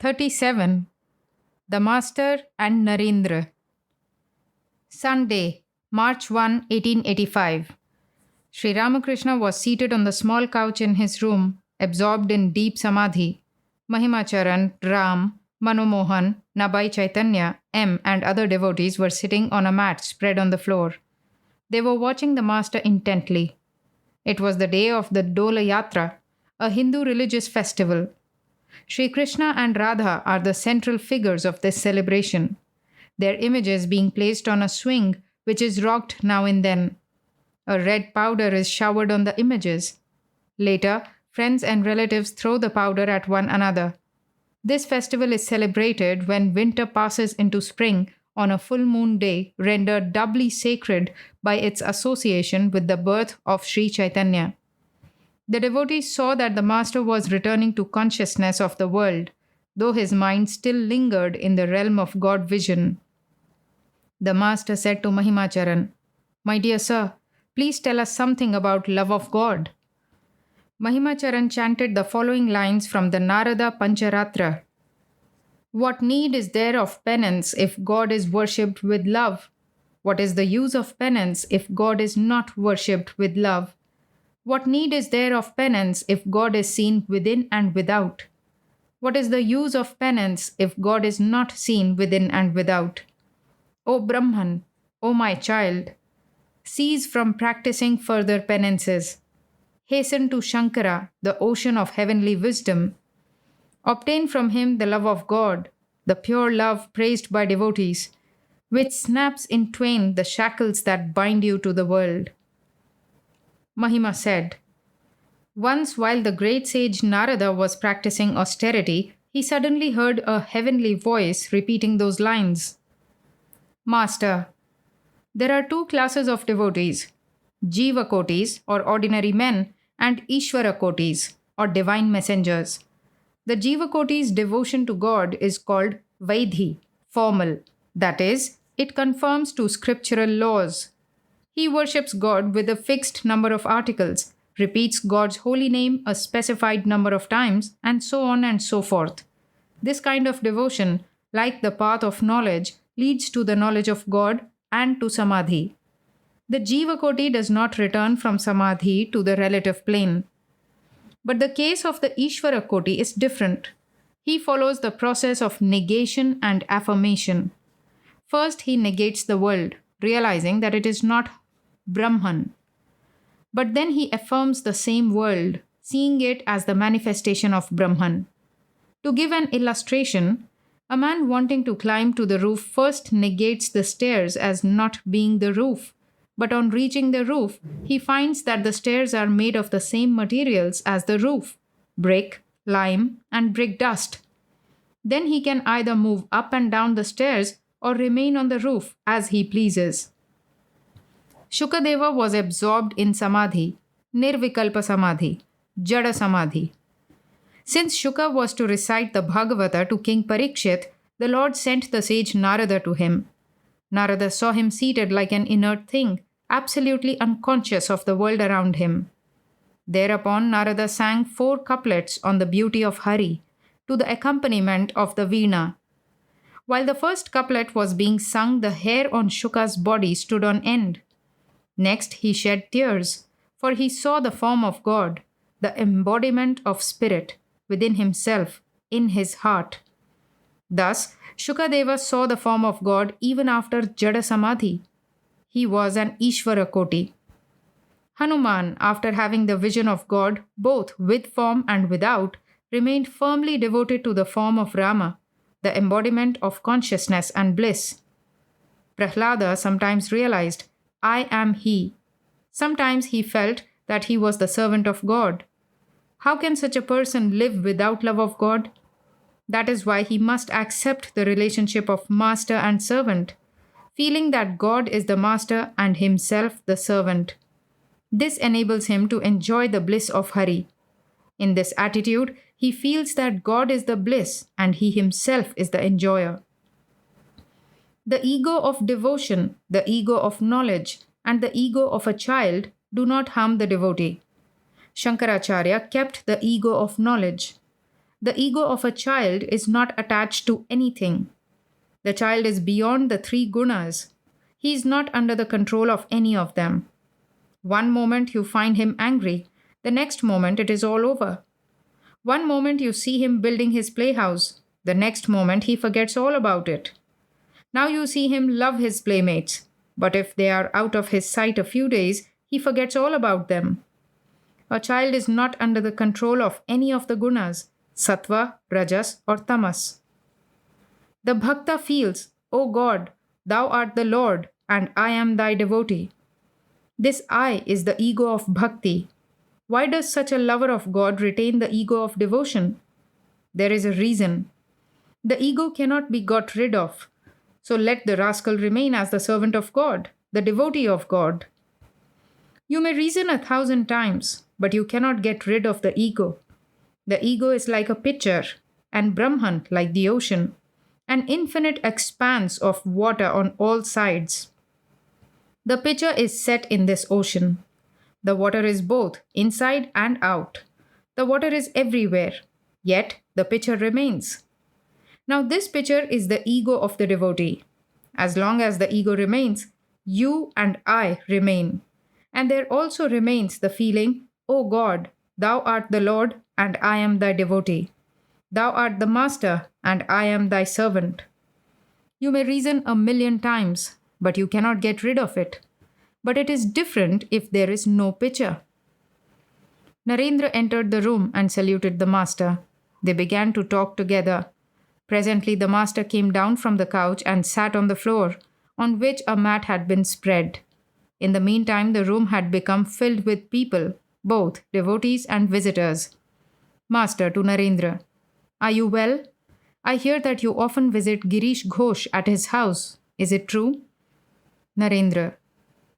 37. The Master and Narendra. Sunday, March 1, 1885. Sri Ramakrishna was seated on the small couch in his room, absorbed in deep samadhi. Mahimacharan, Ram, Manomohan, Nabai Chaitanya, M, and other devotees were sitting on a mat spread on the floor. They were watching the Master intently. It was the day of the Dola Yatra, a Hindu religious festival. Sri Krishna and Radha are the central figures of this celebration, their images being placed on a swing which is rocked now and then. A red powder is showered on the images. Later, friends and relatives throw the powder at one another. This festival is celebrated when winter passes into spring on a full moon day, rendered doubly sacred by its association with the birth of Sri Chaitanya. The devotees saw that the Master was returning to consciousness of the world, though his mind still lingered in the realm of God vision. The Master said to Mahimacharan, "My dear sir, please tell us something about love of God." Mahimacharan chanted the following lines from the Narada Pancharatra. What need is there of penance if God is worshipped with love? What is the use of penance if God is not worshipped with love? What need is there of penance if God is seen within and without? What is the use of penance if God is not seen within and without? O Brahman, O my child, cease from practicing further penances. Hasten to Shankara, the ocean of heavenly wisdom. Obtain from him the love of God, the pure love praised by devotees, which snaps in twain the shackles that bind you to the world. Mahima said, once while the great sage Narada was practicing austerity, he suddenly heard a heavenly voice repeating those lines. Master, there are two classes of devotees, Jiva Kotis or ordinary men and Ishvara Kotis or divine messengers. The Jiva Koti's devotion to God is called Vaidhi, formal, that is, it conforms to scriptural laws. He worships God with a fixed number of articles, repeats God's holy name a specified number of times, and so on and so forth. This kind of devotion, like the path of knowledge, leads to the knowledge of God and to Samadhi. The Jiva Koti does not return from Samadhi to the relative plane. But the case of the Ishvara Koti is different. He follows the process of negation and affirmation. First, he negates the world, realizing that it is not Brahman. But then he affirms the same world, seeing it as the manifestation of Brahman. To give an illustration, a man wanting to climb to the roof first negates the stairs as not being the roof, but on reaching the roof, he finds that the stairs are made of the same materials as the roof, brick, lime, and brick dust. Then he can either move up and down the stairs or remain on the roof as he pleases. Shukadeva was absorbed in Samadhi, Nirvikalpa Samadhi, Jada Samadhi. Since Shuka was to recite the Bhagavata to King Parikshit, the Lord sent the sage Narada to him. Narada saw him seated like an inert thing, absolutely unconscious of the world around him. Thereupon Narada sang 4 couplets on the beauty of Hari, to the accompaniment of the veena. While the first couplet was being sung, the hair on Shuka's body stood on end. Next he shed tears, for he saw the form of God, the embodiment of spirit, within himself, in his heart. Thus, Shukadeva saw the form of God even after Jada Samadhi. He was an Ishvara Koti. Hanuman, after having the vision of God, both with form and without, remained firmly devoted to the form of Rama, the embodiment of consciousness and bliss. Prahlada sometimes realized, I am he. Sometimes he felt that he was the servant of God. How can such a person live without love of God? That is why he must accept the relationship of master and servant, feeling that God is the master and himself the servant. This enables him to enjoy the bliss of Hari. In this attitude, he feels that God is the bliss and he himself is the enjoyer. The ego of devotion, the ego of knowledge, and the ego of a child do not harm the devotee. Shankaracharya kept the ego of knowledge. The ego of a child is not attached to anything. The child is beyond the three gunas. He is not under the control of any of them. One moment you find him angry, the next moment it is all over. One moment you see him building his playhouse, the next moment he forgets all about it. Now you see him love his playmates, but if they are out of his sight a few days, he forgets all about them. A child is not under the control of any of the gunas, sattva, rajas, or tamas. The bhakta feels, O God, thou art the Lord, and I am thy devotee. This I is the ego of bhakti. Why does such a lover of God retain the ego of devotion? There is a reason. The ego cannot be got rid of. So let the rascal remain as the servant of God, the devotee of God. You may reason 1,000 times, but you cannot get rid of the ego. The ego is like a pitcher, and Brahman like the ocean, an infinite expanse of water on all sides. The pitcher is set in this ocean. The water is both inside and out. The water is everywhere, yet the pitcher remains. Now, this pitcher is the ego of the devotee. As long as the ego remains, you and I remain. And there also remains the feeling, O God, thou art the Lord, and I am thy devotee. Thou art the master, and I am thy servant. You may reason 1,000,000 times, but you cannot get rid of it. But it is different if there is no pitcher. Narendra entered the room and saluted the master. They began to talk together. Presently, the master came down from the couch and sat on the floor, on which a mat had been spread. In the meantime, the room had become filled with people, both devotees and visitors. Master to Narendra, are you well? I hear that you often visit Girish Ghosh at his house. Is it true? Narendra,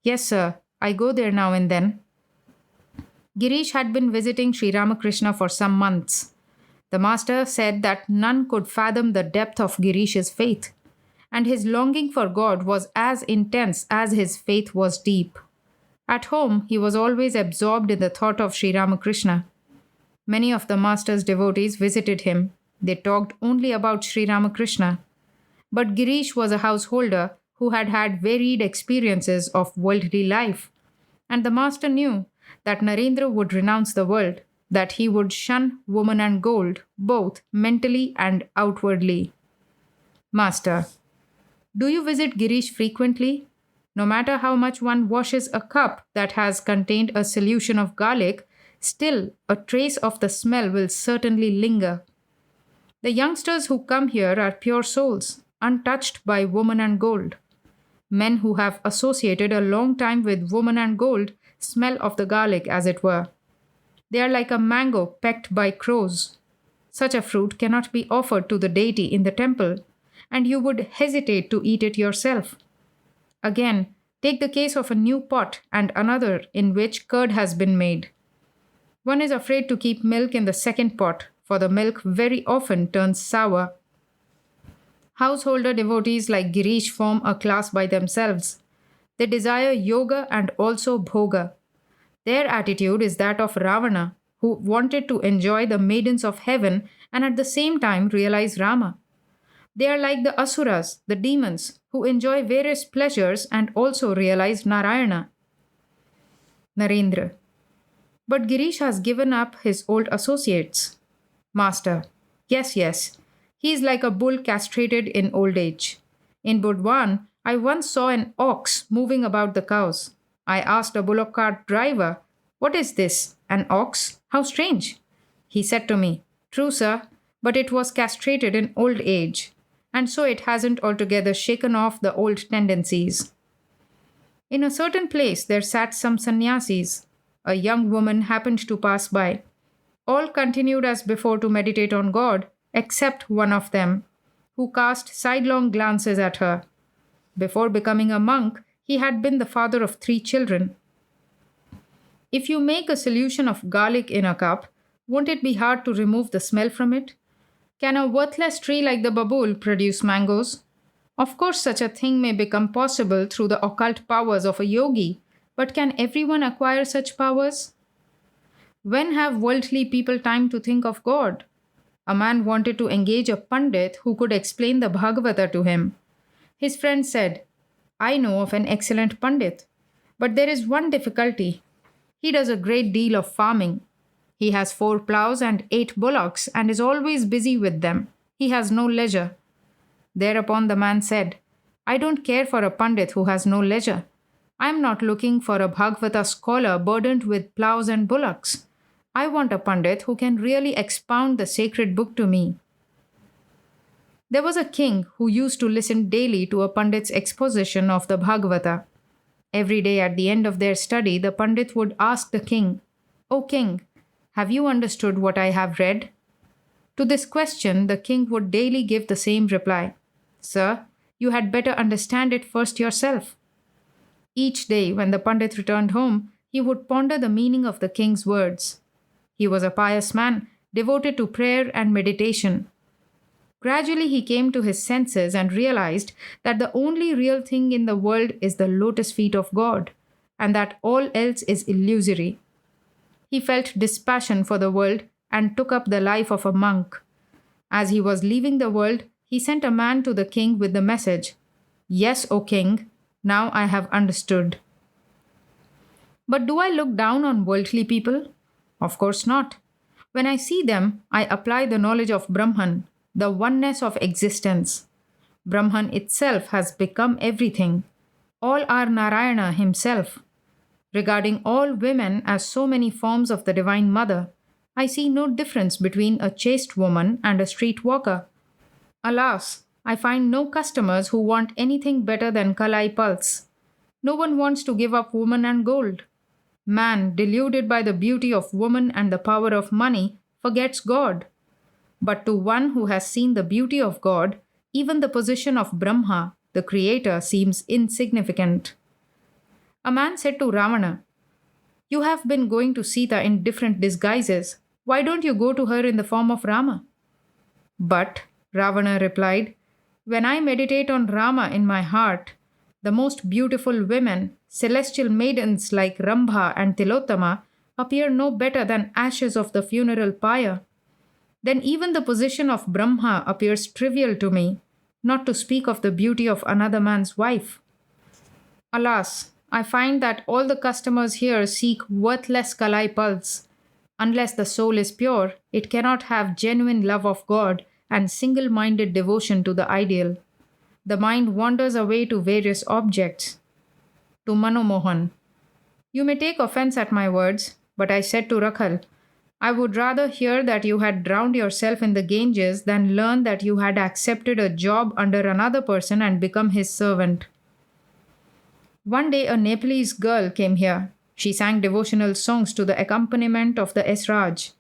yes, sir. I go there now and then. Girish had been visiting Sri Ramakrishna for some months. The master said that none could fathom the depth of Girish's faith, and his longing for God was as intense as his faith was deep. At home, he was always absorbed in the thought of Sri Ramakrishna. Many of the master's devotees visited him. They talked only about Sri Ramakrishna. But Girish was a householder who had had varied experiences of worldly life, and the master knew that Narendra would renounce the world, that he would shun woman and gold, both mentally and outwardly. Master, do you visit Girish frequently? No matter how much one washes a cup that has contained a solution of garlic, still a trace of the smell will certainly linger. The youngsters who come here are pure souls, untouched by woman and gold. Men who have associated a long time with woman and gold smell of the garlic, as it were. They are like a mango pecked by crows. Such a fruit cannot be offered to the deity in the temple, and you would hesitate to eat it yourself. Again, take the case of a new pot and another in which curd has been made. One is afraid to keep milk in the second pot, for the milk very often turns sour. Householder devotees like Girish form a class by themselves. They desire yoga and also bhoga. Their attitude is that of Ravana, who wanted to enjoy the maidens of heaven and at the same time realize Rama. They are like the asuras, the demons, who enjoy various pleasures and also realize Narayana. Narendra, but Girish has given up his old associates. Master, yes. He is like a bull castrated in old age. In Budwan, I once saw an ox moving about the cows. I asked a bullock cart driver, "What is this? An ox? How strange." He said to me, "True, sir, but it was castrated in old age, and so it hasn't altogether shaken off the old tendencies." In a certain place there sat some sannyasis. A young woman happened to pass by. All continued as before to meditate on God, except one of them, who cast sidelong glances at her. Before becoming a monk, he had been the father of 3 children. If you make a solution of garlic in a cup, won't it be hard to remove the smell from it? Can a worthless tree like the babool produce mangoes? Of course, such a thing may become possible through the occult powers of a yogi, but can everyone acquire such powers? When have worldly people time to think of God? A man wanted to engage a pandit who could explain the Bhagavata to him. His friend said, I know of an excellent pandit, but there is one difficulty. He does a great deal of farming. He has 4 ploughs and 8 bullocks and is always busy with them. He has no leisure. Thereupon the man said, I don't care for a pandit who has no leisure. I am not looking for a Bhagavata scholar burdened with ploughs and bullocks. I want a pandit who can really expound the sacred book to me. There was a king who used to listen daily to a pandit's exposition of the Bhagavata. Every day at the end of their study, the pandit would ask the king, O king, have you understood what I have read? To this question, the king would daily give the same reply, Sir, you had better understand it first yourself. Each day, when the pandit returned home, he would ponder the meaning of the king's words. He was a pious man, devoted to prayer and meditation. Gradually, he came to his senses and realized that the only real thing in the world is the lotus feet of God, and that all else is illusory. He felt dispassion for the world and took up the life of a monk. As he was leaving the world, he sent a man to the king with the message, Yes, O king, now I have understood. But do I look down on worldly people? Of course not. When I see them, I apply the knowledge of Brahman, the oneness of existence. Brahman itself has become everything. All are Narayana himself. Regarding all women as so many forms of the Divine Mother, I see no difference between a chaste woman and a street walker. Alas, I find no customers who want anything better than Kalai pulse. No one wants to give up woman and gold. Man, deluded by the beauty of woman and the power of money, forgets God. But to one who has seen the beauty of God, even the position of Brahma, the Creator, seems insignificant. A man said to Ravana, You have been going to Sita in different disguises. Why don't you go to her in the form of Rama? But, Ravana replied, when I meditate on Rama in my heart, the most beautiful women, celestial maidens like Rambha and Tilottama, appear no better than ashes of the funeral pyre. Then even the position of Brahma appears trivial to me, not to speak of the beauty of another man's wife. Alas, I find that all the customers here seek worthless Kalai pulse. Unless the soul is pure, it cannot have genuine love of God and single-minded devotion to the ideal. The mind wanders away to various objects. To Manomohan, You may take offense at my words, but I said to Rakhal, I would rather hear that you had drowned yourself in the Ganges than learn that you had accepted a job under another person and become his servant. One day a Nepalese girl came here. She sang devotional songs to the accompaniment of the Esraj.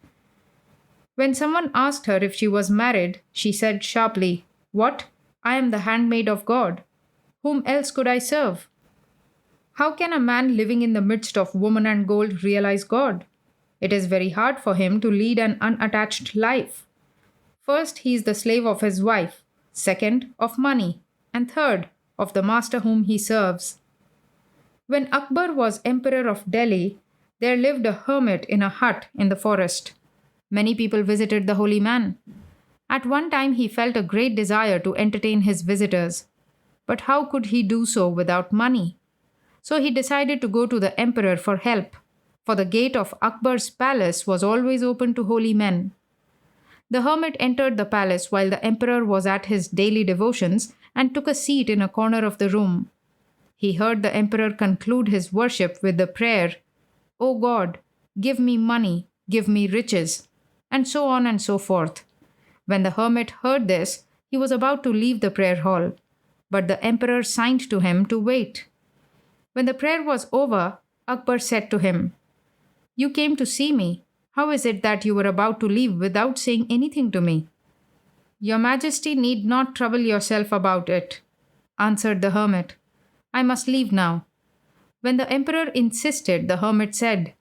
When someone asked her if she was married, she said sharply, What? I am the handmaid of God. Whom else could I serve? How can a man living in the midst of woman and gold realize God? It is very hard for him to lead an unattached life. First, he is the slave of his wife. Second, of money. And third, of the master whom he serves. When Akbar was emperor of Delhi, there lived a hermit in a hut in the forest. Many people visited the holy man. At one time, he felt a great desire to entertain his visitors. But how could he do so without money? So he decided to go to the emperor for help, for the gate of Akbar's palace was always open to holy men. The hermit entered the palace while the emperor was at his daily devotions and took a seat in a corner of the room. He heard the emperor conclude his worship with the prayer, O God, give me money, give me riches, and so on and so forth. When the hermit heard this, he was about to leave the prayer hall, but the emperor signed to him to wait. When the prayer was over, Akbar said to him, You came to see me. How is it that you were about to leave without saying anything to me? Your Majesty need not trouble yourself about it, answered the hermit. I must leave now. When the emperor insisted, the hermit said,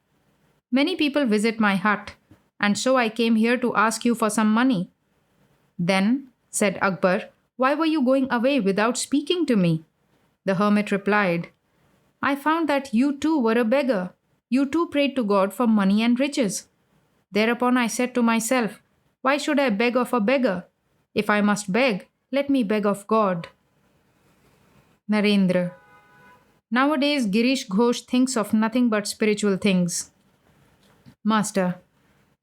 Many people visit my hut, and so I came here to ask you for some money. Then, said Akbar, why were you going away without speaking to me? The hermit replied, I found that you too were a beggar. You too prayed to God for money and riches. Thereupon I said to myself, Why should I beg of a beggar? If I must beg, let me beg of God. Narendra. Nowadays, Girish Ghosh thinks of nothing but spiritual things. Master.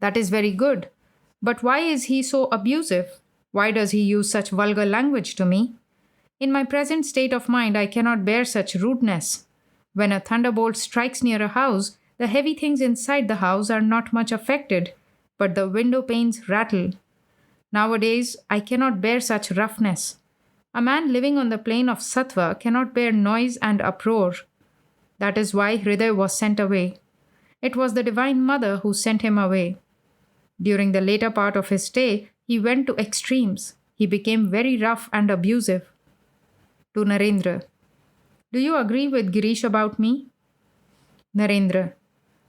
That is very good. But why is he so abusive? Why does he use such vulgar language to me? In my present state of mind, I cannot bear such rudeness. When a thunderbolt strikes near a house, the heavy things inside the house are not much affected, but the window panes rattle. Nowadays, I cannot bear such roughness. A man living on the plane of sattva cannot bear noise and uproar. That is why Hriday was sent away. It was the Divine Mother who sent him away. During the later part of his stay, he went to extremes. He became very rough and abusive. To Narendra. Do you agree with Girish about me? Narendra.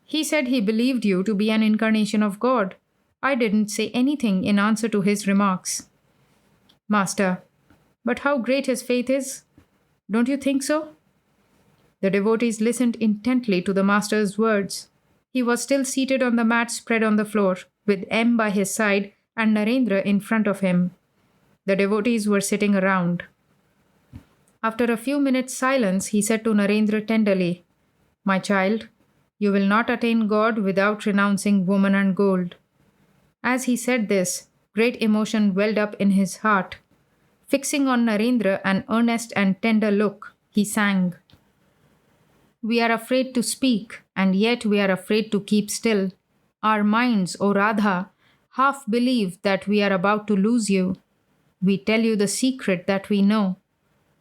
He said he believed you to be an incarnation of God. I didn't say anything in answer to his remarks. Master. But how great his faith is? Don't you think so? The devotees listened intently to the Master's words. He was still seated on the mat spread on the floor, with M by his side and Narendra in front of him. The devotees were sitting around. After a few minutes' silence, he said to Narendra tenderly, My child, you will not attain God without renouncing woman and gold. As he said this, great emotion welled up in his heart. Fixing on Narendra an earnest and tender look, he sang, We are afraid to speak, and yet we are afraid to keep still. Our minds, O Radha, half believe that we are about to lose you. We tell you the secret that we know,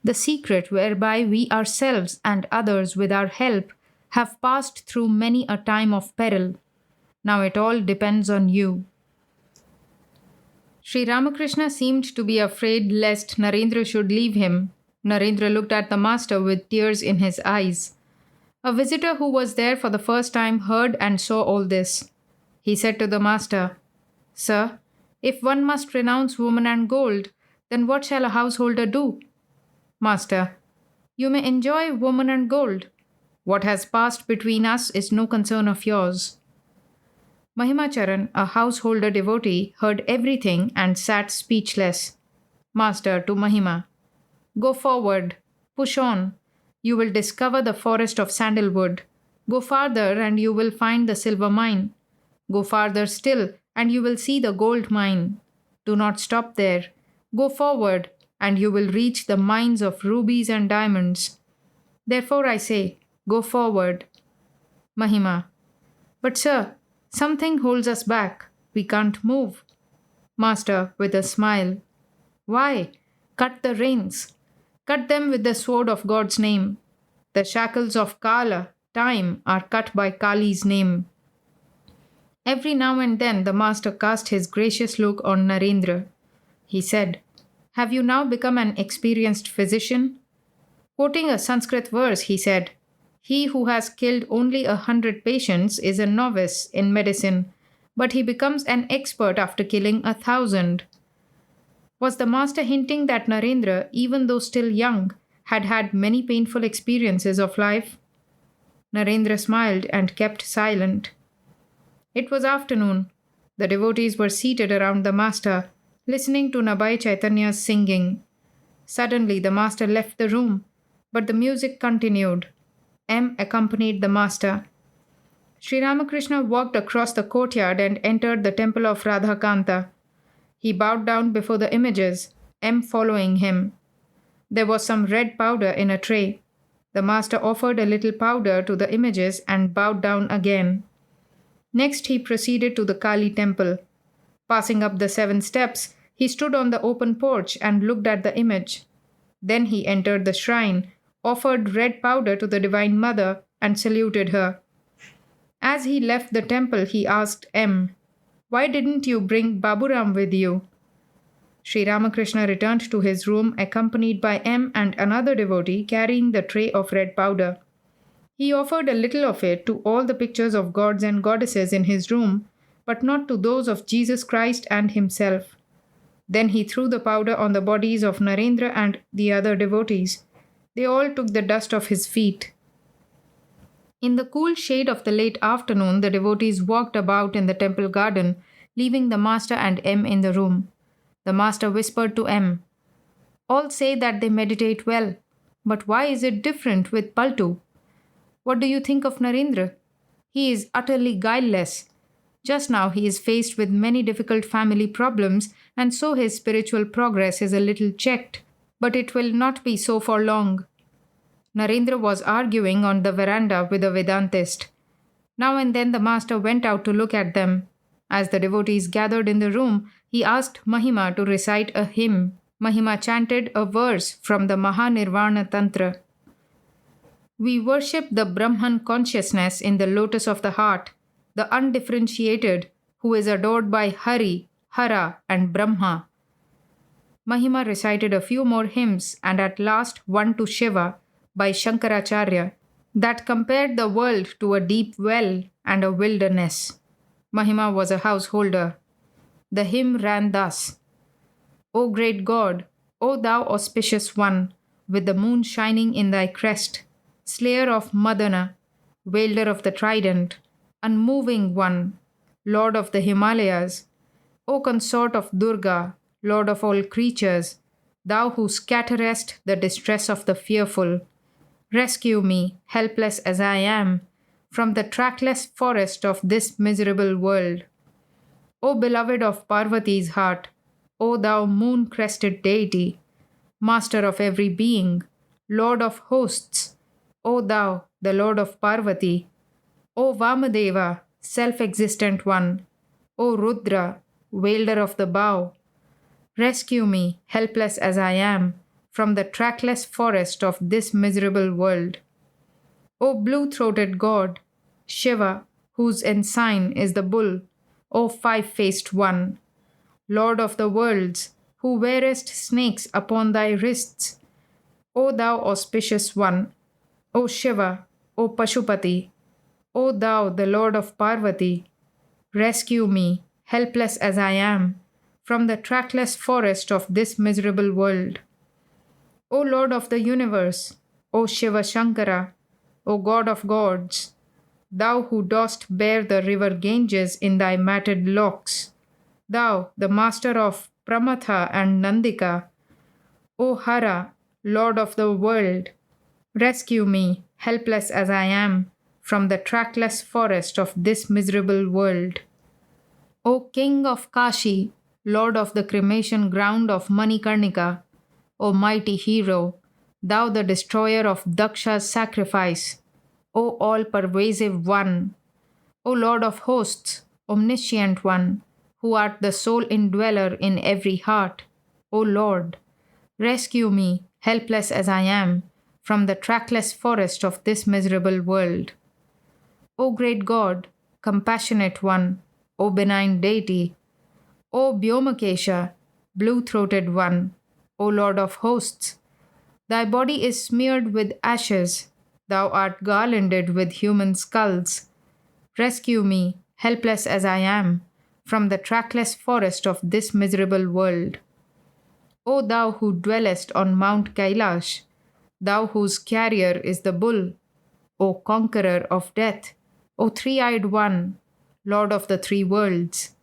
the secret whereby we ourselves and others with our help have passed through many a time of peril. Now it all depends on you. Sri Ramakrishna seemed to be afraid lest Narendra should leave him. Narendra looked at the Master with tears in his eyes. A visitor who was there for the first time heard and saw all this. He said to the Master, Sir, if one must renounce woman and gold, then what shall a householder do? Master, you may enjoy woman and gold. What has passed between us is no concern of yours. Mahimacharan, a householder devotee, heard everything and sat speechless. Master to Mahima, Go forward, push on. You will discover the forest of sandalwood. Go farther and you will find the silver mine. Go farther still and you will see the gold mine. Do not stop there. Go forward and you will reach the mines of rubies and diamonds. Therefore I say, go forward. Mahima. But sir, something holds us back. We can't move. Master with a smile. Why? Cut the reins. Cut them with the sword of God's name. The shackles of Kala, time, are cut by Kali's name. Every now and then the Master cast his gracious look on Narendra. He said, Have you now become an experienced physician? Quoting a Sanskrit verse, he said, He who has killed only 100 patients is a novice in medicine, but he becomes an expert after killing 1,000. Was the Master hinting that Narendra, even though still young, had had many painful experiences of life? Narendra smiled and kept silent. It was afternoon. The devotees were seated around the Master, listening to Nabai Chaitanya's singing. Suddenly the Master left the room, but the music continued. M accompanied the Master. Sri Ramakrishna walked across the courtyard and entered the temple of Radhakanta. He bowed down before the images, M following him. There was some red powder in a tray. The Master offered a little powder to the images and bowed down again. Next he proceeded to the Kali temple. Passing up the 7 steps, he stood on the open porch and looked at the image. Then he entered the shrine, offered red powder to the Divine Mother, and saluted her. As he left the temple, he asked M, Why didn't you bring Baburam with you? Sri Ramakrishna returned to his room accompanied by M and another devotee carrying the tray of red powder. He offered a little of it to all the pictures of gods and goddesses in his room, but not to those of Jesus Christ and himself. Then he threw the powder on the bodies of Narendra and the other devotees. They all took the dust off his feet. In the cool shade of the late afternoon, the devotees walked about in the temple garden, leaving the master and M in the room. The master whispered to M, "All say that they meditate well, but why is it different with Paltu? What do you think of Narendra? He is utterly guileless. Just now he is faced with many difficult family problems, and so his spiritual progress is a little checked. But it will not be so for long." Narendra was arguing on the veranda with a Vedantist. Now and then the master went out to look at them. As the devotees gathered in the room, he asked Mahima to recite a hymn. Mahima chanted a verse from the Mahanirvana Tantra. "We worship the Brahman consciousness in the lotus of the heart, the undifferentiated, who is adored by Hari, Hara, and Brahma." Mahima recited a few more hymns and at last one to Shiva by Shankaracharya that compared the world to a deep well and a wilderness. Mahima was a householder. The hymn ran thus: "O great God, O thou auspicious one, with the moon shining in thy crest, slayer of Madana, wielder of the trident, unmoving one, Lord of the Himalayas, O consort of Durga, Lord of all creatures, thou who scatterest the distress of the fearful, rescue me, helpless as I am, from the trackless forest of this miserable world. O beloved of Parvati's heart, O thou moon-crested deity, master of every being, Lord of hosts, O thou, the Lord of Parvati, O Vamadeva, self-existent one, O Rudra, wielder of the bow, rescue me, helpless as I am, from the trackless forest of this miserable world. O blue-throated God, Shiva, whose ensign is the bull, O five-faced one, Lord of the worlds, who wearest snakes upon thy wrists, O thou auspicious one, O Shiva, O Pashupati, O thou the Lord of Parvati, rescue me, helpless as I am, from the trackless forest of this miserable world. O Lord of the universe, O Shiva Shankara, O God of gods, thou who dost bear the river Ganges in thy matted locks, thou, the master of Pramatha and Nandika, O Hara, Lord of the world, rescue me, helpless as I am, from the trackless forest of this miserable world. O King of Kashi, Lord of the cremation ground of Manikarnika, O mighty hero, thou the destroyer of Daksha's sacrifice, O all-pervasive one, O Lord of hosts, omniscient one, who art the sole indweller in every heart, O Lord, rescue me, helpless as I am, from the trackless forest of this miserable world. O great God, compassionate one, O benign deity, O Bhyomakesha, blue-throated one, O Lord of hosts, thy body is smeared with ashes, thou art garlanded with human skulls. Rescue me, helpless as I am, from the trackless forest of this miserable world. O thou who dwellest on Mount Kailash, thou whose carrier is the bull, O conqueror of death, O three-eyed one, Lord of the three worlds,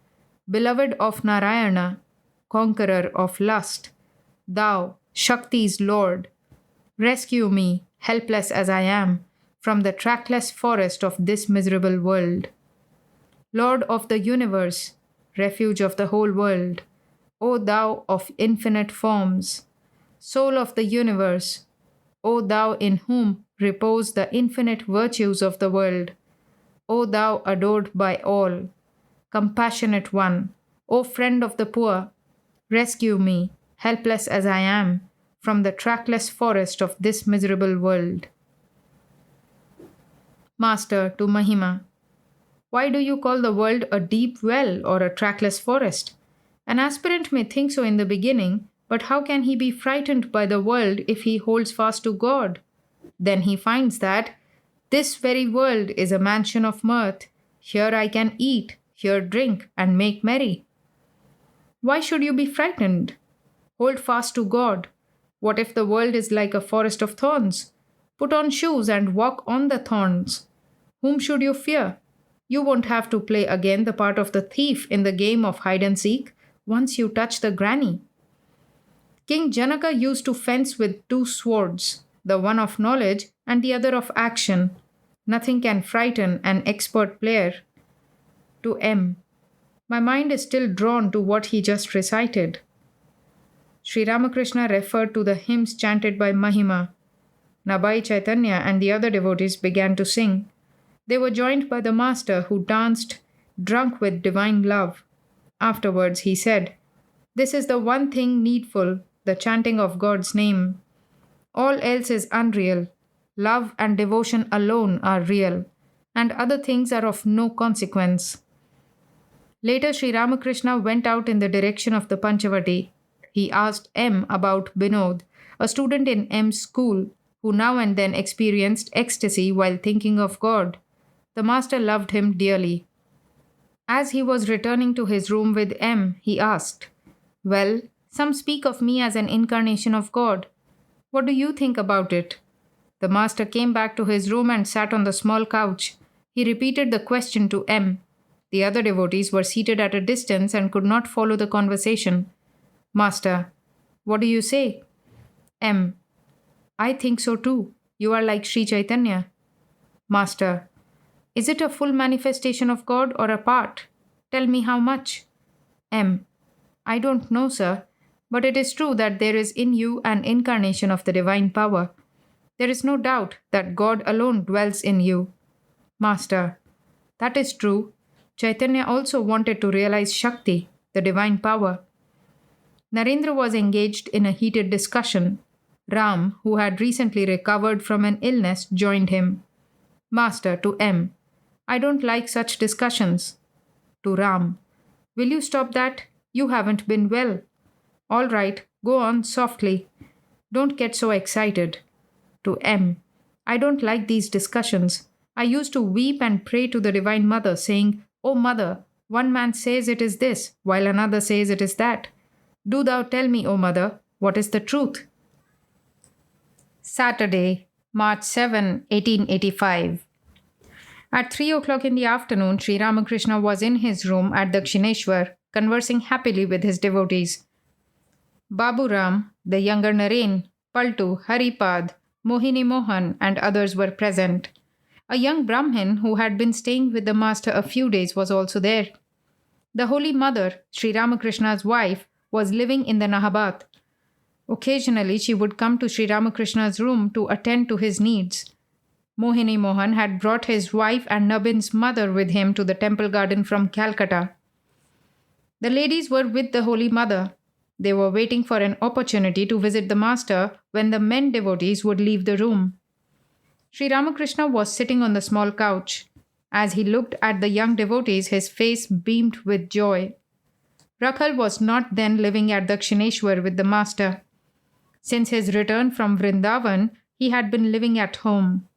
beloved of Narayana, conqueror of lust, thou, Shakti's Lord, rescue me, helpless as I am, from the trackless forest of this miserable world. Lord of the universe, refuge of the whole world, O thou of infinite forms, soul of the universe, O thou in whom repose the infinite virtues of the world, O thou adored by all, compassionate one, O friend of the poor, rescue me, helpless as I am, from the trackless forest of this miserable world. Master to Mahima, why do you call the world a deep well or a trackless forest? An aspirant may think so in the beginning, but how can he be frightened by the world if he holds fast to God? Then he finds that this very world is a mansion of mirth. Here I can eat, here drink, and make merry. Why should you be frightened? Hold fast to God. What if the world is like a forest of thorns? Put on shoes and walk on the thorns. Whom should you fear? You won't have to play again the part of the thief in the game of hide and seek once you touch the granny. King Janaka used to fence with two swords, the one of knowledge and the other of action. Nothing can frighten an expert player. To M. My mind is still drawn to what he just recited. Sri Ramakrishna referred to the hymns chanted by Mahima. Nabai Chaitanya and the other devotees began to sing. They were joined by the master, who danced, drunk with divine love. Afterwards he said, "This is the one thing needful, the chanting of God's name. All else is unreal. Love and devotion alone are real, and other things are of no consequence." Later, Sri Ramakrishna went out in the direction of the Panchavati. He asked M about Binod, a student in M's school, who now and then experienced ecstasy while thinking of God. The master loved him dearly. As he was returning to his room with M, he asked, "Well, some speak of me as an incarnation of God. What do you think about it?" The master came back to his room and sat on the small couch. He repeated the question to M. The other devotees were seated at a distance and could not follow the conversation. Master, what do you say? M. I think so too. You are like Sri Chaitanya. Master, is it a full manifestation of God or a part? Tell me how much. M. I don't know, sir, but it is true that there is in you an incarnation of the divine power. There is no doubt that God alone dwells in you. Master, that is true. Chaitanya also wanted to realize Shakti, the divine power. Narendra was engaged in a heated discussion. Ram, who had recently recovered from an illness, joined him. Master, to M. I don't like such discussions. To Ram. Will you stop that? You haven't been well. All right, go on softly. Don't get so excited. To M. I don't like these discussions. I used to weep and pray to the Divine Mother, saying, "O Mother, one man says it is this, while another says it is that. Do thou tell me, O Mother, what is the truth?" Saturday, March 7, 1885. At 3 o'clock in the afternoon, Sri Ramakrishna was in his room at Dakshineshwar, conversing happily with his devotees. Babu Ram, the younger Naren, Paltu, Haripad, Mohini Mohan, and others were present. A young Brahmin who had been staying with the master a few days was also there. The Holy Mother, Sri Ramakrishna's wife, was living in the Nahabat. Occasionally, she would come to Sri Ramakrishna's room to attend to his needs. Mohini Mohan had brought his wife and Nabin's mother with him to the temple garden from Calcutta. The ladies were with the Holy Mother. They were waiting for an opportunity to visit the master when the men devotees would leave the room. Sri Ramakrishna was sitting on the small couch. As he looked at the young devotees, his face beamed with joy. Rakhal was not then living at Dakshineshwar with the master. Since his return from Vrindavan, he had been living at home.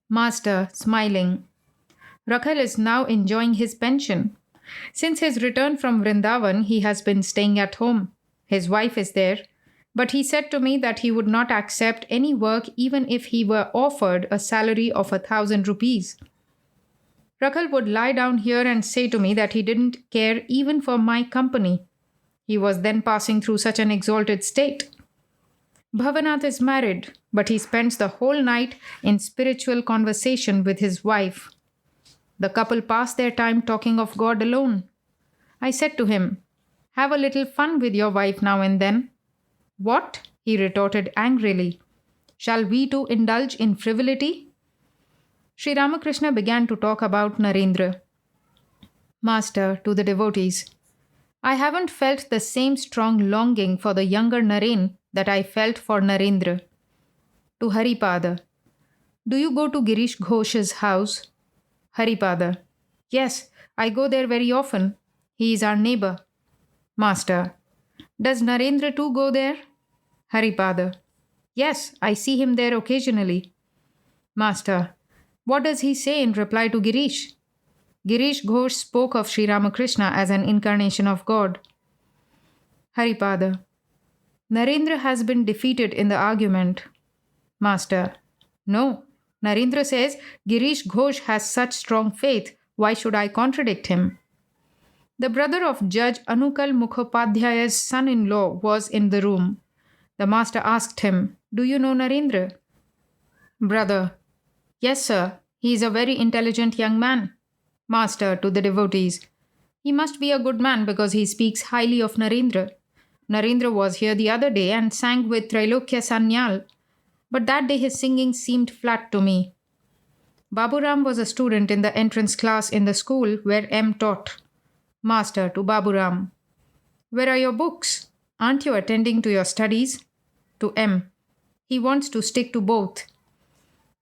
Master, smiling. Rakhal is now enjoying his pension. Since his return from Vrindavan, he has been staying at home. His wife is there, but he said to me that he would not accept any work even if he were offered a salary of 1,000 rupees. Rakhal would lie down here and say to me that he didn't care even for my company. He was then passing through such an exalted state. Bhavanath is married, but he spends the whole night in spiritual conversation with his wife. The couple pass their time talking of God alone. I said to him, "Have a little fun with your wife now and then." "What?" he retorted angrily. "Shall we too indulge in frivolity?" Sri Ramakrishna began to talk about Narendra. Master, to the devotees, I haven't felt the same strong longing for the younger Naren that I felt for Narendra. To Haripada, do you go to Girish Ghosh's house? Haripada, yes, I go there very often. He is our neighbor. Master, does Narendra too go there? Haripada, yes, I see him there occasionally. Master, what does he say in reply to Girish? Girish Ghosh spoke of Sri Ramakrishna as an incarnation of God. Haripada, Narendra has been defeated in the argument. Master, no, Narendra says Girish Ghosh has such strong faith, Why should I contradict him? The brother of Judge Anukal Mukhopadhyay's son-in-law was in the room. The master asked him, "Do you know Narendra?" Brother: "Yes, sir. He is a very intelligent young man." Master to the devotees: "He must be a good man because he speaks highly of Narendra. Narendra was here the other day and sang with Trailokya Sanyal, but that day his singing seemed flat to me." Baburam was a student in the entrance class in the school where M taught. Master to Baburam: "Where are your books? Aren't you attending to your studies?" To M: "He wants to stick to both."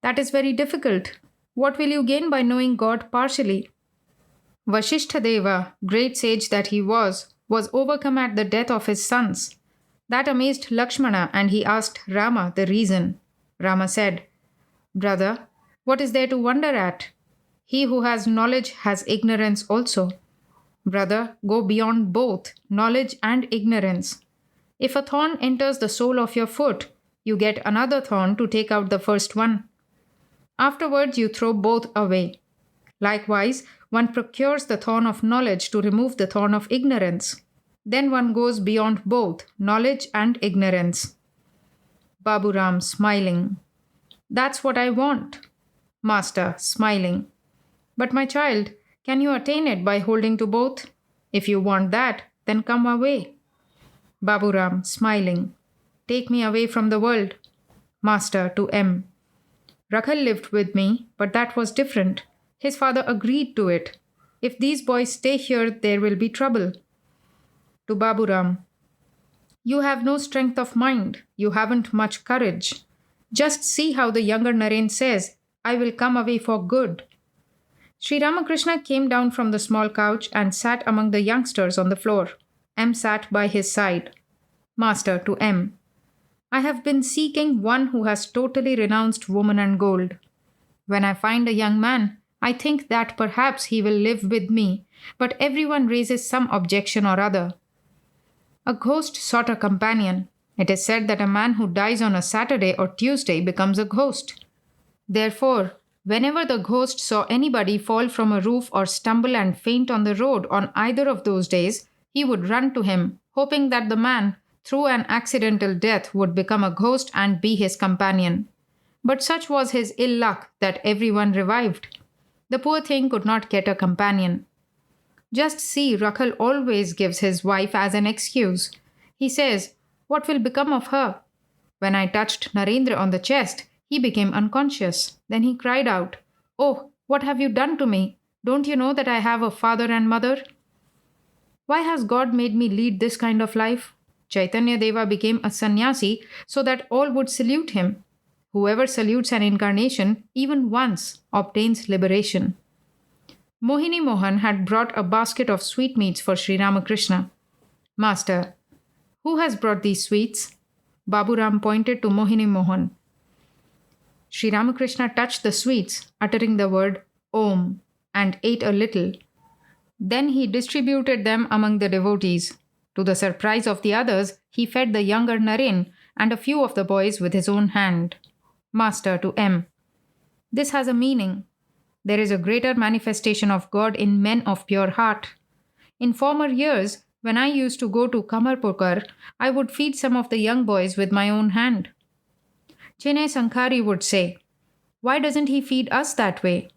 "That is very difficult. What will you gain by knowing God partially?" Vasishtha, great sage that he was overcome at the death of his sons. That amazed Lakshmana, and he asked Rama the reason. Rama said, "Brother, what is there to wonder at? He who has knowledge has ignorance also. Brother, go beyond both knowledge and ignorance. If a thorn enters the sole of your foot, you get another thorn to take out the first one. Afterwards, you throw both away. Likewise, one procures the thorn of knowledge to remove the thorn of ignorance. Then one goes beyond both knowledge and ignorance." Baburam smiling: "That's what I want." Master smiling: "But my child, can you attain it by holding to both? If you want that, then come away." Baburam smiling: "Take me away from the world." Master to M: "Rakhal lived with me, but that was different. His father agreed to it. If these boys stay here, there will be trouble." To Baburam: "You have no strength of mind. You haven't much courage. Just see how the younger Naren says, 'I will come away for good.'" Sri Ramakrishna came down from the small couch and sat among the youngsters on the floor. M sat by his side. Master to M: "I have been seeking one who has totally renounced woman and gold. When I find a young man, I think that perhaps he will live with me, but everyone raises some objection or other. A ghost sought a companion. It is said that a man who dies on a Saturday or Tuesday becomes a ghost. Therefore, whenever the ghost saw anybody fall from a roof or stumble and faint on the road on either of those days, he would run to him, hoping that the man, through an accidental death, would become a ghost and be his companion. But such was his ill luck that everyone revived. The poor thing could not get a companion. Just see, Rakhal always gives his wife as an excuse. He says, 'What will become of her?' When I touched Narendra on the chest, he became unconscious. Then he cried out, 'Oh, what have you done to me? Don't you know that I have a father and mother? Why has God made me lead this kind of life?' Chaitanya Deva became a sannyasi so that all would salute him. Whoever salutes an incarnation, even once, obtains liberation." Mohini Mohan had brought a basket of sweetmeats for Sri Ramakrishna. Master: "Who has brought these sweets?" Baburam pointed to Mohini Mohan. Sri Ramakrishna touched the sweets, uttering the word Om, and ate a little. Then he distributed them among the devotees. To the surprise of the others, he fed the younger Naren and a few of the boys with his own hand. Master to M: "This has a meaning. There is a greater manifestation of God in men of pure heart. In former years, when I used to go to Kamarpurkar, I would feed some of the young boys with my own hand. Chinay Sankhari would say, 'Why doesn't he feed us that way?'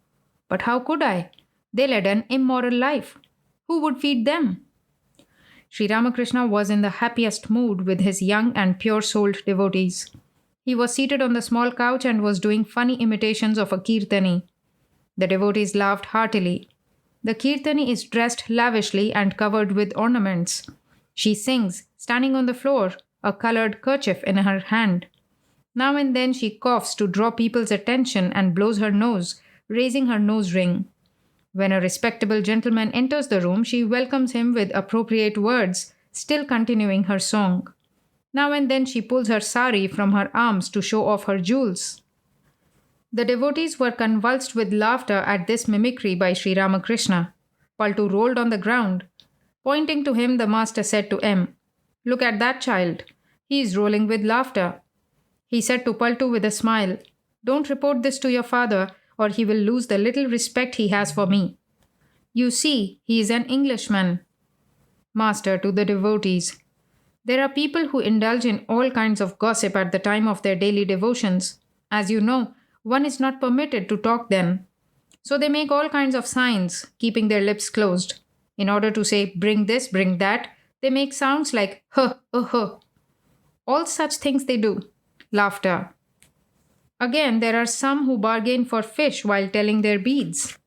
But how could I? They led an immoral life. Who would feed them?" Sri Ramakrishna was in the happiest mood with his young and pure-souled devotees. He was seated on the small couch and was doing funny imitations of a kirtani. The devotees laughed heartily. The kirtani is dressed lavishly and covered with ornaments. She sings, standing on the floor, a colored kerchief in her hand. Now and then she coughs to draw people's attention and blows her nose, raising her nose ring. When a respectable gentleman enters the room, she welcomes him with appropriate words, still continuing her song. Now and then she pulls her sari from her arms to show off her jewels. The devotees were convulsed with laughter at this mimicry by Sri Ramakrishna. Paltu rolled on the ground. Pointing to him, the master said to M, "Look at that child. He is rolling with laughter." He said to Paltu with a smile, "Don't report this to your father, or he will lose the little respect he has for me." You see, he is an Englishman. Master to the devotees. There are people who indulge in all kinds of gossip at the time of their daily devotions. As you know, one is not permitted to talk then. So they make all kinds of signs, keeping their lips closed. In order to say, bring this, bring that, they make sounds like huh, huh. All such things they do. Laughter. Again, there are some who bargain for fish while telling their beads.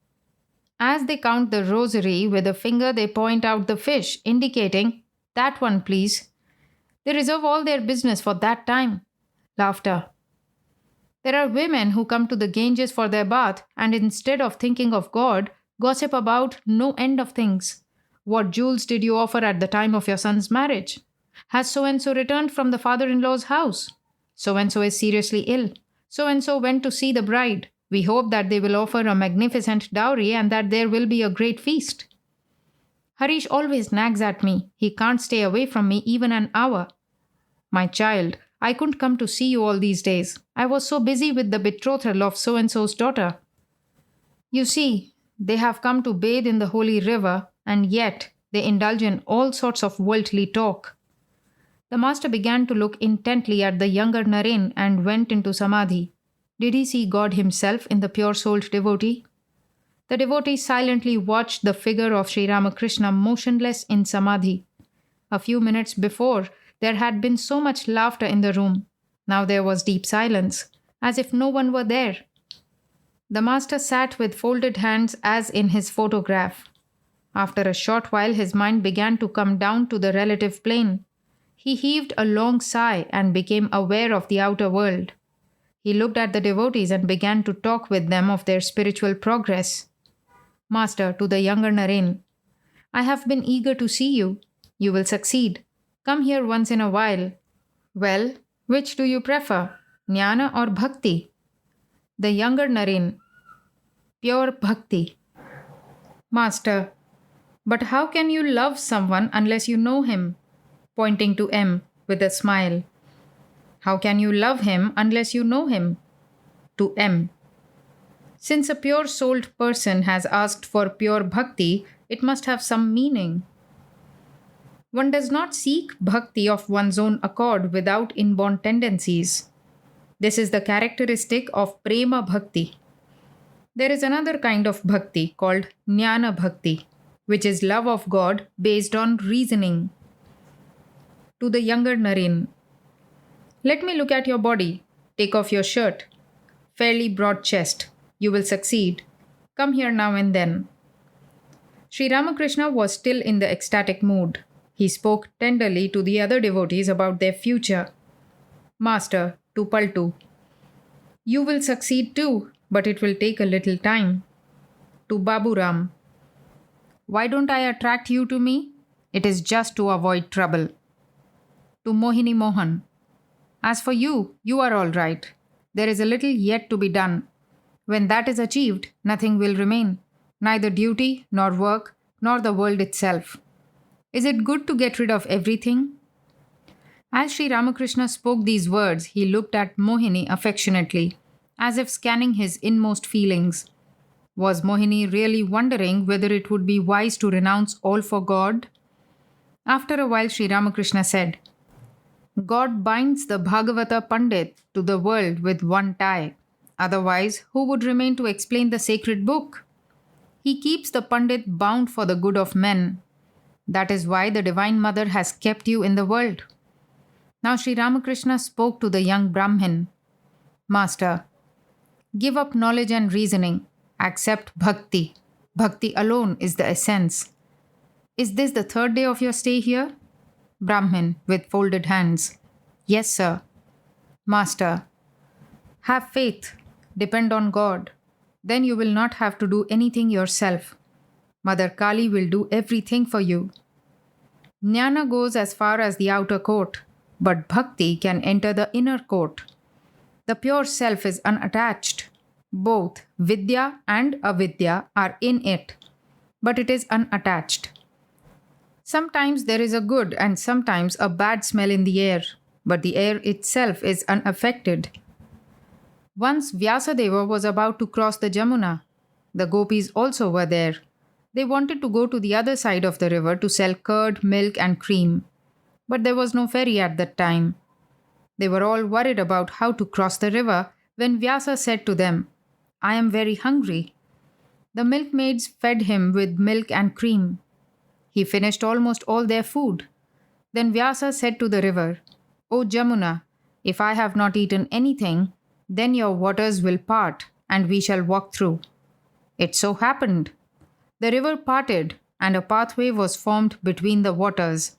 As they count the rosary, with a finger they point out the fish, indicating, that one, please. They reserve all their business for that time. Laughter. There are women who come to the Ganges for their bath and instead of thinking of God, gossip about no end of things. What jewels did you offer at the time of your son's marriage? Has so and so returned from the father in law's house? So and so is seriously ill. So and so went to see the bride. We hope that they will offer a magnificent dowry and that there will be a great feast. Harish always nags at me. He can't stay away from me even an hour. My child, I couldn't come to see you all these days. I was so busy with the betrothal of so and so's daughter. You see, they have come to bathe in the holy river, and yet they indulge in all sorts of worldly talk. The master began to look intently at the younger Naren and went into samadhi. Did he see God himself in the pure-souled devotee? The devotee silently watched the figure of Sri Ramakrishna motionless in samadhi. A few minutes before, there had been so much laughter in the room. Now there was deep silence, as if no one were there. The master sat with folded hands as in his photograph. After a short while, his mind began to come down to the relative plane. He heaved a long sigh and became aware of the outer world. He looked at the devotees and began to talk with them of their spiritual progress. Master, to the younger Naren, I have been eager to see you. You will succeed. Come here once in a while. Well, which do you prefer, Jnana or Bhakti? The younger Naren, pure Bhakti. Master, but how can you love someone unless you know him? Pointing to M with a smile. How can you love him unless you know him? To M. Since a pure-souled person has asked for pure bhakti, it must have some meaning. One does not seek bhakti of one's own accord without inborn tendencies. This is the characteristic of prema bhakti. There is another kind of bhakti called jnana bhakti, which is love of God based on reasoning. To the younger Naren, let me look at your body. Take off your shirt. Fairly broad chest. You will succeed. Come here now and then. Sri Ramakrishna was still in the ecstatic mood. He spoke tenderly to the other devotees about their future. Master, to Paltu, you will succeed too, but it will take a little time. To Baburam, why don't I attract you to me? It is just to avoid trouble. To Mohini Mohan, as for you, you are all right. There is a little yet to be done. When that is achieved, nothing will remain, neither duty, nor work, nor the world itself. Is it good to get rid of everything? As Sri Ramakrishna spoke these words, he looked at Mohini affectionately, as if scanning his inmost feelings. Was Mohini really wondering whether it would be wise to renounce all for God? After a while, Sri Ramakrishna said, God binds the Bhagavata Pandit to the world with one tie. Otherwise, who would remain to explain the sacred book? He keeps the Pandit bound for the good of men. That is why the Divine Mother has kept you in the world. Now Sri Ramakrishna spoke to the young Brahmin. Master, give up knowledge and reasoning. Accept bhakti. Bhakti alone is the essence. Is this the third day of your stay here? Brahmin with folded hands. Yes, sir. Master, have faith. Depend on God. Then you will not have to do anything yourself. Mother Kali will do everything for you. Jnana goes as far as the outer court, but bhakti can enter the inner court. The pure self is unattached. Both vidya and avidya are in it, but it is unattached. Sometimes there is a good and sometimes a bad smell in the air, but the air itself is unaffected. Once Vyasadeva was about to cross the Jamuna. The gopis also were there. They wanted to go to the other side of the river to sell curd, milk, and cream. But there was no ferry at that time. They were all worried about how to cross the river when Vyasa said to them, "I am very hungry." The milkmaids fed him with milk and cream. He finished almost all their food. Then Vyasa said to the river, "O Jamuna, if I have not eaten anything, then your waters will part and we shall walk through." It so happened. The river parted and a pathway was formed between the waters.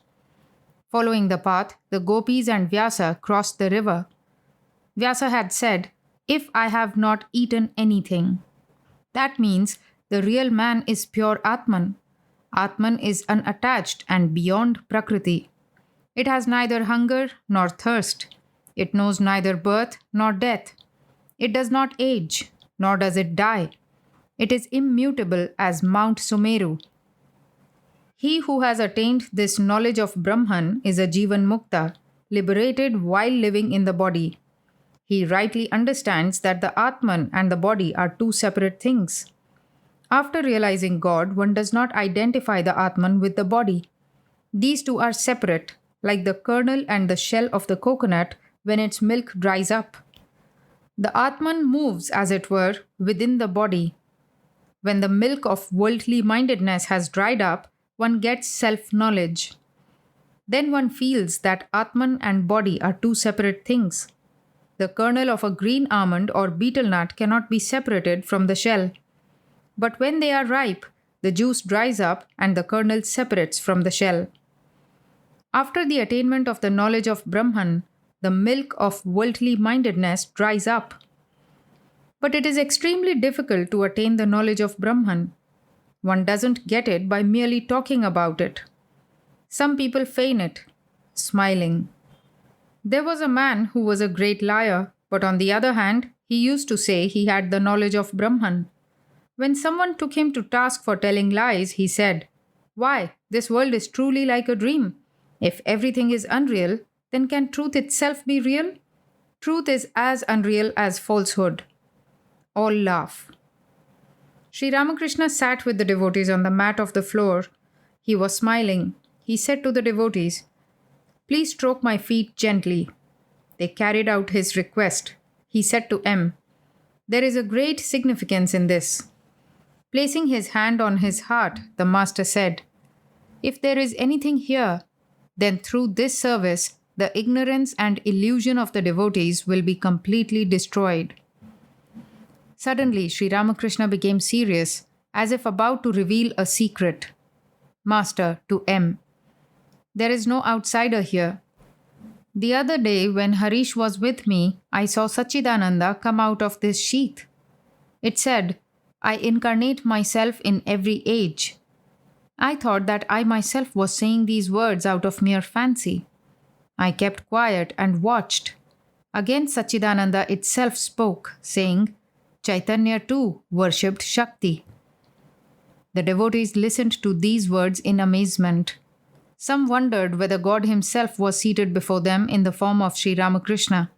Following the path, the gopis and Vyasa crossed the river. Vyasa had said, "If I have not eaten anything." That means the real man is pure Atman. Atman is unattached and beyond Prakriti. It has neither hunger nor thirst. It knows neither birth nor death. It does not age, nor does it die. It is immutable as Mount Sumeru. He who has attained this knowledge of Brahman is a Jivan Mukta, liberated while living in the body. He rightly understands that the Atman and the body are two separate things. After realizing God, one does not identify the Atman with the body. These two are separate, like the kernel and the shell of the coconut when its milk dries up. The Atman moves, as it were, within the body. When the milk of worldly mindedness has dried up, one gets self-knowledge. Then one feels that Atman and body are two separate things. The kernel of a green almond or betel nut cannot be separated from the shell. But when they are ripe, the juice dries up and the kernel separates from the shell. After the attainment of the knowledge of Brahman, the milk of worldly mindedness dries up. But it is extremely difficult to attain the knowledge of Brahman. One doesn't get it by merely talking about it. Some people feign it, smiling. There was a man who was a great liar, but on the other hand, he used to say he had the knowledge of Brahman. When someone took him to task for telling lies, he said, "Why, this world is truly like a dream. If everything is unreal, then can truth itself be real? Truth is as unreal as falsehood." All laugh. Sri Ramakrishna sat with the devotees on the mat of the floor. He was smiling. He said to the devotees, "Please stroke my feet gently." They carried out his request. He said to M, "There is a great significance in this." Placing his hand on his heart, the master said, "If there is anything here, then through this service, the ignorance and illusion of the devotees will be completely destroyed." Suddenly, Sri Ramakrishna became serious, as if about to reveal a secret. Master to M, "There is no outsider here. The other day, when Harish was with me, I saw Sachidananda come out of this sheath. It said, 'I incarnate myself in every age.' I thought that I myself was saying these words out of mere fancy. I kept quiet and watched. Again Sachidananda itself spoke, saying, 'Chaitanya too worshipped Shakti.'" The devotees listened to these words in amazement. Some wondered whether God himself was seated before them in the form of Sri Ramakrishna.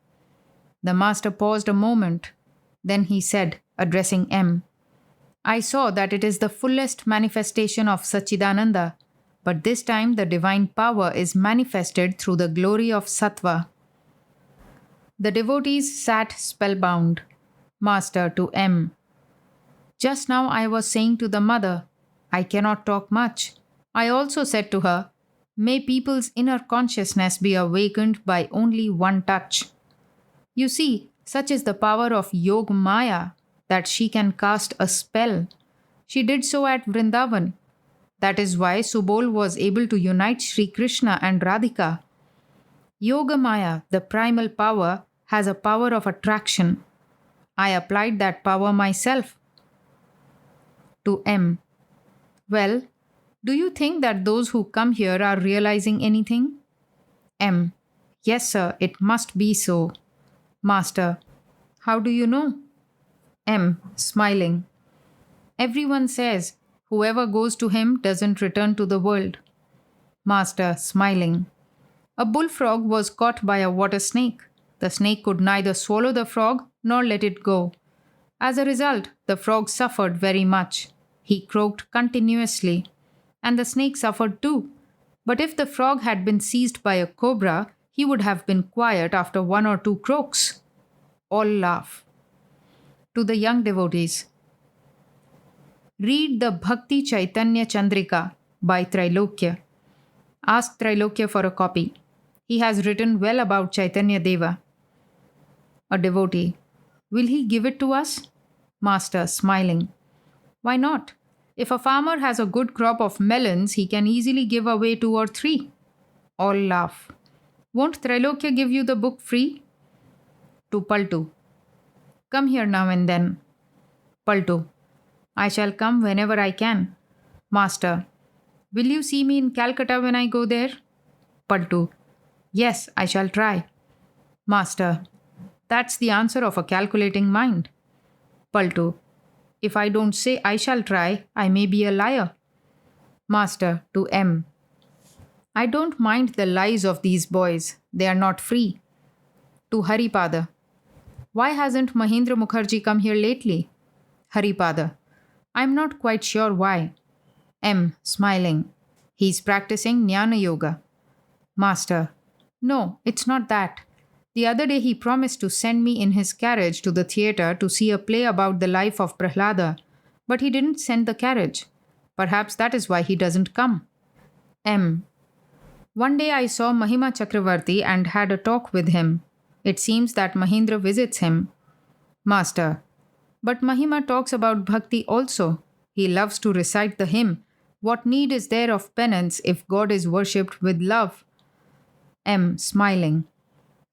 The master paused a moment. Then he said, addressing M, "I saw that it is the fullest manifestation of Sachidananda, but this time the divine power is manifested through the glory of Sattva." The devotees sat spellbound. Master to M, "Just now I was saying to the mother, I cannot talk much. I also said to her, may people's inner consciousness be awakened by only one touch. You see, such is the power of Yog Maya that she can cast a spell. She did so at Vrindavan. That is why Subol was able to unite Sri Krishna and Radhika. Yoga Maya, the primal power, has a power of attraction. I applied that power myself." To M, "Well, do you think that those who come here are realizing anything?" M, "Yes, sir, it must be so." Master, "How do you know?" M, smiling, "Everyone says, whoever goes to him doesn't return to the world." Master, smiling, "A bullfrog was caught by a water snake. The snake could neither swallow the frog nor let it go. As a result, the frog suffered very much. He croaked continuously, and the snake suffered too. But if the frog had been seized by a cobra, he would have been quiet after one or two croaks. All laugh. To the young devotees, read the Bhakti Chaitanya Chandrika by Trailokya. Ask Trailokya for a copy. He has written well about Chaitanya Deva. A devotee, will he give it to us? Master, smiling. Why not? If a farmer has a good crop of melons, he can easily give away 2 or 3. All laugh. Won't Trailokya give you the book free? To Paltu. Come here now and then. Paltu. I shall come whenever I can. Master. Will you see me in Calcutta when I go there? Paltu. Yes, I shall try. Master. That's the answer of a calculating mind. Paltu. If I don't say I shall try, I may be a liar. Master to M. I don't mind the lies of these boys. They are not free. To Haripada. Why hasn't Mahendra Mukherjee come here lately? Haripada. I'm not quite sure why. M. Smiling. He's practicing Jnana Yoga. Master. No, it's not that. The other day he promised to send me in his carriage to the theatre to see a play about the life of Prahlada, but he didn't send the carriage. Perhaps that is why he doesn't come. M. One day I saw Mahima Chakravarti and had a talk with him. It seems that Mahendra visits him. Master. But Mahima talks about bhakti also. He loves to recite the hymn. What need is there of penance if God is worshipped with love? M. Smiling.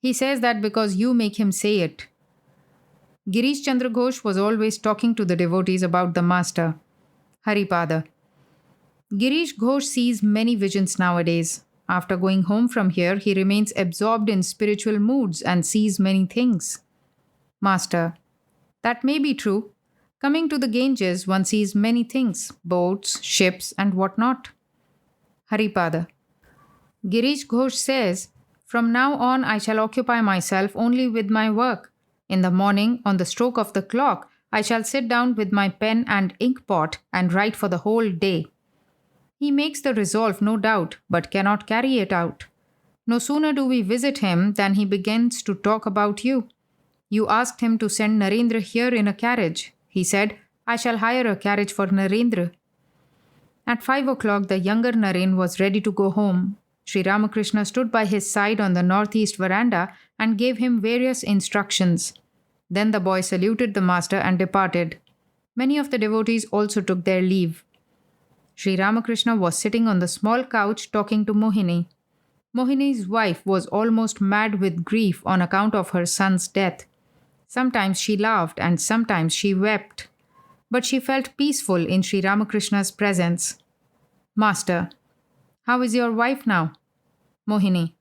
He says that because you make him say it. Girish Chandra Ghosh was always talking to the devotees about the Master. Haripada. Girish Ghosh sees many visions nowadays. After going home from here, he remains absorbed in spiritual moods and sees many things. Master. That may be true. Coming to the Ganges, one sees many things, boats, ships, and what not. Haripada. Girish Ghosh says, from now on I shall occupy myself only with my work. In the morning, on the stroke of the clock, I shall sit down with my pen and ink pot and write for the whole day. He makes the resolve, no doubt, but cannot carry it out. No sooner do we visit him than he begins to talk about you. You asked him to send Narendra here in a carriage. He said, I shall hire a carriage for Narendra. At 5 o'clock, the younger Naren was ready to go home. Sri Ramakrishna stood by his side on the northeast veranda and gave him various instructions. Then the boy saluted the master and departed. Many of the devotees also took their leave. Sri Ramakrishna was sitting on the small couch talking to Mohini. Mohini's wife was almost mad with grief on account of her son's death. Sometimes she laughed and sometimes she wept. But she felt peaceful in Sri Ramakrishna's presence. Master. How is your wife now? Mohini.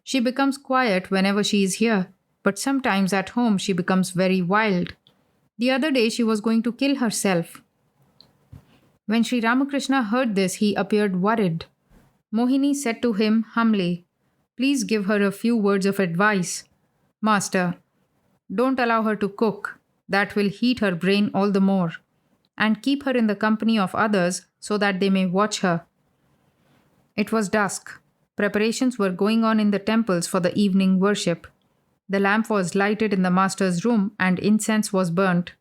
She becomes quiet whenever she is here, but sometimes at home she becomes very wild. The other day she was going to kill herself. When Sri Ramakrishna heard this, he appeared worried. Mohini said to him humbly, Please give her a few words of advice. Master. Don't allow her to cook. That will heat her brain all the more. And keep her in the company of others so that they may watch her. It was dusk. Preparations were going on in the temples for the evening worship. The lamp was lighted in the master's room and incense was burnt.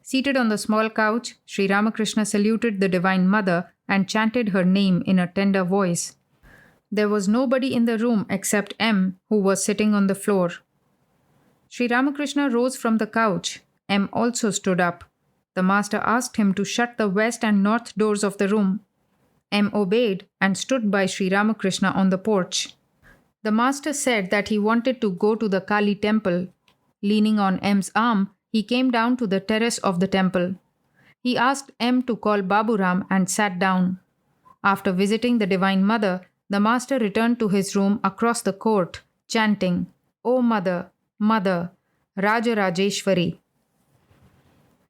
Seated on the small couch, Sri Ramakrishna saluted the Divine Mother and chanted her name in a tender voice. There was nobody in the room except M, who was sitting on the floor. Sri Ramakrishna rose from the couch. M also stood up. The master asked him to shut the west and north doors of the room. M obeyed and stood by Sri Ramakrishna on the porch. The master said that he wanted to go to the Kali temple. Leaning on M's arm, he came down to the terrace of the temple. He asked M to call Baburam and sat down. After visiting the Divine Mother, the master returned to his room across the court, chanting, O Mother, Mother, Raja Rajeshwari.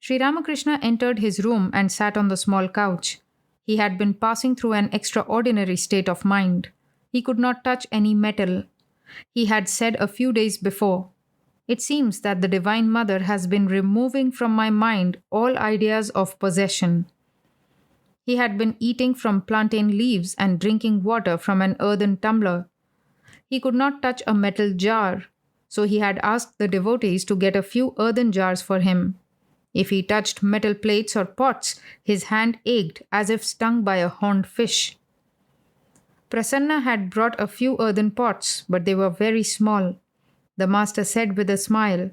Sri Ramakrishna entered his room and sat on the small couch. He had been passing through an extraordinary state of mind. He could not touch any metal. He had said a few days before, It seems that the Divine Mother has been removing from my mind all ideas of possession. He had been eating from plantain leaves and drinking water from an earthen tumbler. He could not touch a metal jar, so he had asked the devotees to get a few earthen jars for him. If he touched metal plates or pots, his hand ached as if stung by a horned fish. Prasanna had brought a few earthen pots, but they were very small. The master said with a smile,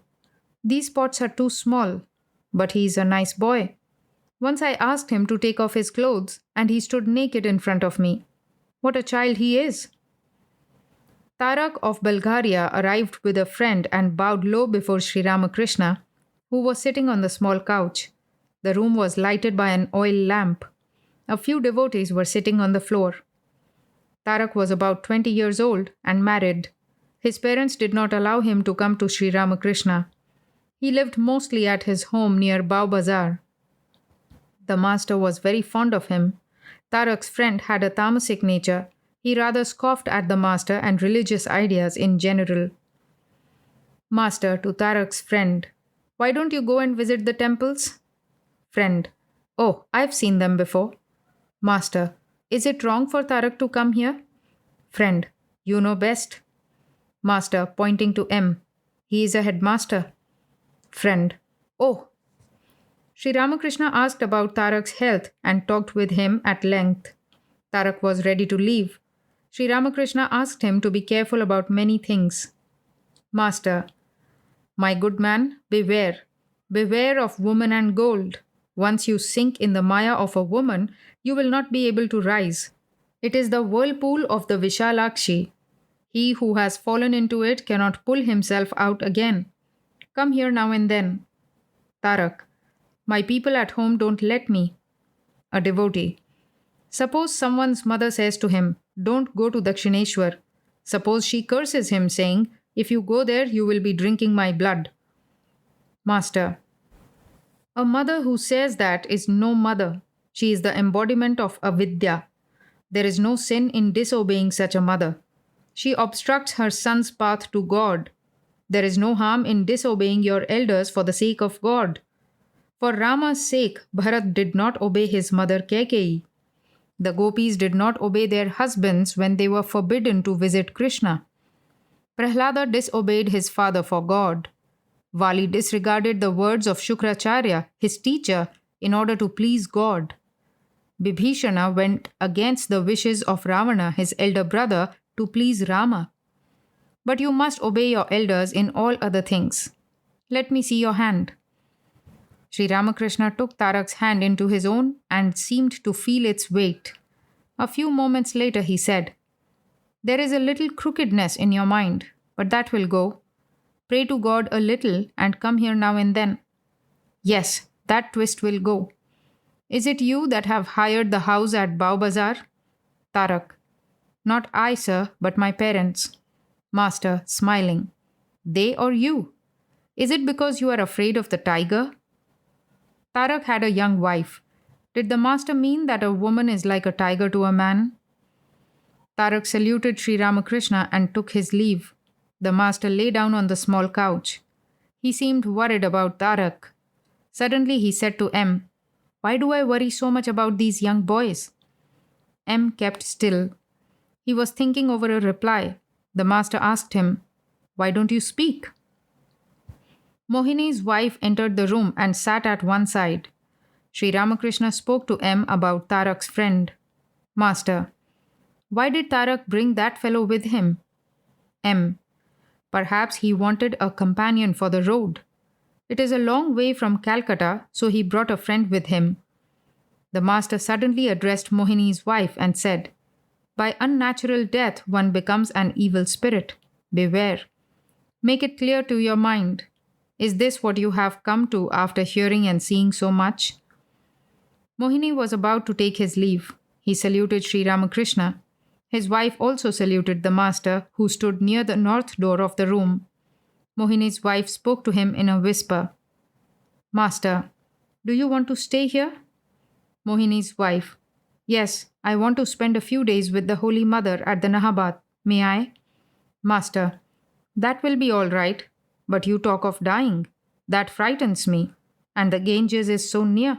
"These pots are too small, but he is a nice boy." Once I asked him to take off his clothes, and he stood naked in front of me. What a child he is! Tarak of Bulgaria arrived with a friend and bowed low before Sri Ramakrishna, who was sitting on the small couch. The room was lighted by an oil lamp. A few devotees were sitting on the floor. Tarak was about 20 years old and married. His parents did not allow him to come to Sri Ramakrishna. He lived mostly at his home near Bao Bazar. The master was very fond of him. Tarak's friend had a tamasic nature. He rather scoffed at the master and religious ideas in general. Master to Tarak's friend, "Why don't you go and visit the temples?" Friend, "Oh, I've seen them before." Master, "Is it wrong for Tarak to come here?" Friend, "You know best." Master, pointing to M, "He is a headmaster." Friend, "Oh." Sri Ramakrishna asked about Tarak's health and talked with him at length. Tarak was ready to leave. Sri Ramakrishna asked him to be careful about many things. Master, "My good man, beware. Beware of woman and gold. Once you sink in the maya of a woman, you will not be able to rise. It is the whirlpool of the Vishalakshi. He who has fallen into it cannot pull himself out again. Come here now and then." Tarak, "My people at home don't let me." A devotee, "Suppose someone's mother says to him, 'Don't go to Dakshineshwar.' Suppose she curses him, saying, 'If you go there, you will be drinking my blood.'" Master, "A mother who says that is no mother. She is the embodiment of avidya. There is no sin in disobeying such a mother. She obstructs her son's path to God. There is no harm in disobeying your elders for the sake of God. For Rama's sake, Bharat did not obey his mother Kaikeyi. The gopis did not obey their husbands when they were forbidden to visit Krishna. Prahlada disobeyed his father for God. Vali disregarded the words of Shukracharya, his teacher, in order to please God. Bibhishana went against the wishes of Ravana, his elder brother, to please Rama. But you must obey your elders in all other things. Let me see your hand." Sri Ramakrishna took Tarak's hand into his own and seemed to feel its weight. A few moments later he said, "There is a little crookedness in your mind, but that will go. Pray to God a little and come here now and then. Yes, that twist will go. Is it you that have hired the house at Bao Bazar?" Tarak, "Not I, sir, but my parents." Master, smiling, "They or you? Is it because you are afraid of the tiger?" Tarak had a young wife. Did the master mean that a woman is like a tiger to a man? Tarak saluted Sri Ramakrishna and took his leave. The master lay down on the small couch. He seemed worried about Tarak. Suddenly he said to M, "Why do I worry so much about these young boys?" M kept still. He was thinking over a reply. The master asked him, "Why don't you speak?" Mohini's wife entered the room and sat at one side. Sri Ramakrishna spoke to M about Tarak's friend. Master, "Why did Tarak bring that fellow with him?" M, "Perhaps he wanted a companion for the road. It is a long way from Calcutta, so he brought a friend with him." The master suddenly addressed Mohini's wife and said, "By unnatural death one becomes an evil spirit. Beware. Make it clear to your mind. Is this what you have come to after hearing and seeing so much?" Mohini was about to take his leave. He saluted Sri Ramakrishna. His wife also saluted the master, who stood near the north door of the room. Mohini's wife spoke to him in a whisper. "Master, do you want to stay here?" Mohini's wife, "Yes, I want to spend a few days with the Holy Mother at the Nahabat. May I?" Master, "That will be all right. But you talk of dying. That frightens me. And the Ganges is so near."